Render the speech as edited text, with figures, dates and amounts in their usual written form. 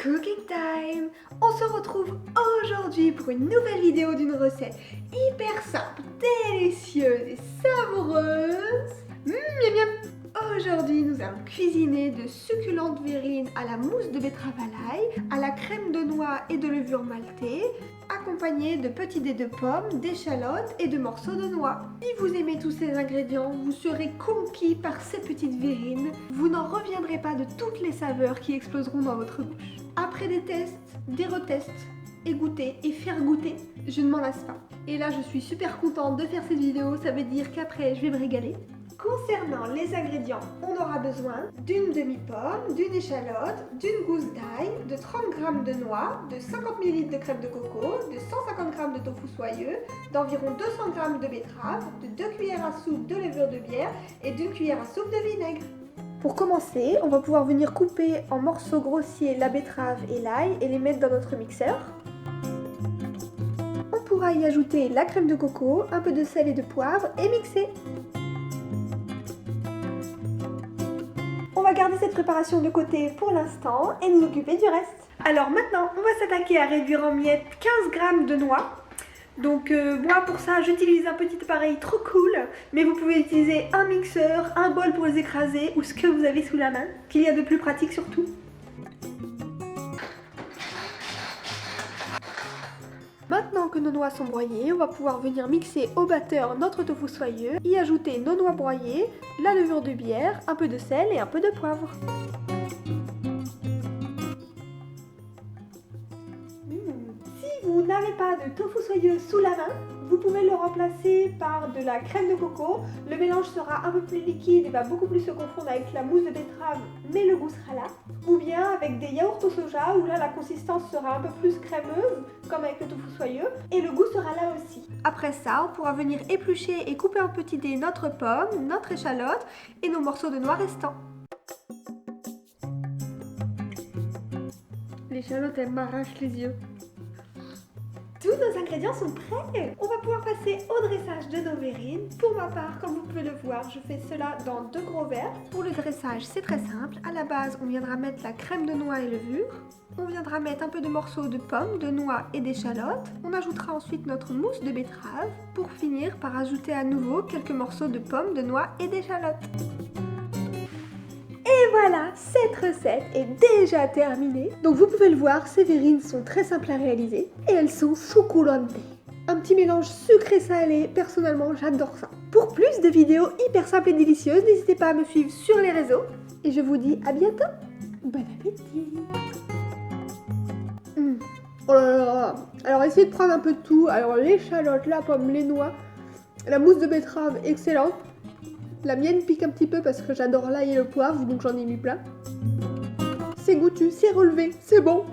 Cooking time! On se retrouve aujourd'hui pour une nouvelle vidéo d'une recette hyper simple, délicieuse et savoureuse. Miam miam! Aujourd'hui, nous allons cuisiner de succulentes verrines à la mousse de betterave à l'ail, à la crème de noix et de levure maltée, accompagnées de petits dés de pommes, d'échalotes et de morceaux de noix. Si vous aimez tous ces ingrédients, vous serez conquis par ces petites verrines. Vous n'en reviendrez pas de toutes les saveurs qui exploseront dans votre bouche. Après des tests, des retests, égoutter et faire goûter, je ne m'en lasse pas. Et là, je suis super contente de faire cette vidéo, ça veut dire qu'après, je vais me régaler. Concernant les ingrédients, on aura besoin d'une demi-pomme, d'une échalote, d'une gousse d'ail, de 30 g de noix, de 50 ml de crème de coco, de 150 g de tofu soyeux, d'environ 200 g de betterave, de 2 cuillères à soupe de levure de bière et d'une cuillère à soupe de vinaigre. Pour commencer, on va pouvoir venir couper en morceaux grossiers la betterave et l'ail et les mettre dans notre mixeur. On pourra y ajouter la crème de coco, un peu de sel et de poivre et mixer. On va garder cette préparation de côté pour l'instant et nous occuper du reste. Alors maintenant, on va s'attaquer à réduire en miettes 15 g de noix. Donc moi pour ça, j'utilise un petit appareil trop cool, mais vous pouvez utiliser un mixeur, un bol pour les écraser ou ce que vous avez sous la main, qu'il y a de plus pratique surtout. Maintenant que nos noix sont broyées, on va pouvoir venir mixer au batteur notre tofu soyeux, y ajouter nos noix broyées, la levure de bière, un peu de sel et un peu de poivre. Si vous n'avez pas de tofu soyeux sous la main, vous pouvez le remplacer par de la crème de coco. Le mélange sera un peu plus liquide et va beaucoup plus se confondre avec la mousse de betterave, mais le goût sera là. Ou bien avec des yaourts au soja, où là la consistance sera un peu plus crémeuse, comme avec le tofu soyeux, et le goût sera là aussi. Après ça, on pourra venir éplucher et couper en petits dés notre pomme, notre échalote et nos morceaux de noix restants. L'échalote, elle m'arrache les yeux. Tous nos ingrédients sont prêts. On va pouvoir passer au dressage de nos verrines. Pour ma part, comme vous pouvez le voir, je fais cela dans 2 gros verres. Pour le dressage, c'est très simple. À la base, on viendra mettre la crème de noix et levure. On viendra mettre un peu de morceaux de pommes, de noix et d'échalotes. On ajoutera ensuite notre mousse de betterave. Pour finir par ajouter à nouveau quelques morceaux de pommes, de noix et d'échalotes. Et voilà, cette recette est déjà terminée. Donc vous pouvez le voir, ces verrines sont très simples à réaliser et elles sont succulentes. Un petit mélange sucré-salé, personnellement j'adore ça. Pour plus de vidéos hyper simples et délicieuses, n'hésitez pas à me suivre sur les réseaux. Et je vous dis à bientôt. Bon appétit. Oh là là. Alors essayez de prendre un peu de tout. Alors l'échalote, la pomme, les noix, la mousse de betterave, excellente. La mienne pique un petit peu parce que j'adore l'ail et le poivre, donc j'en ai mis plein. C'est goûtu, c'est relevé, c'est bon.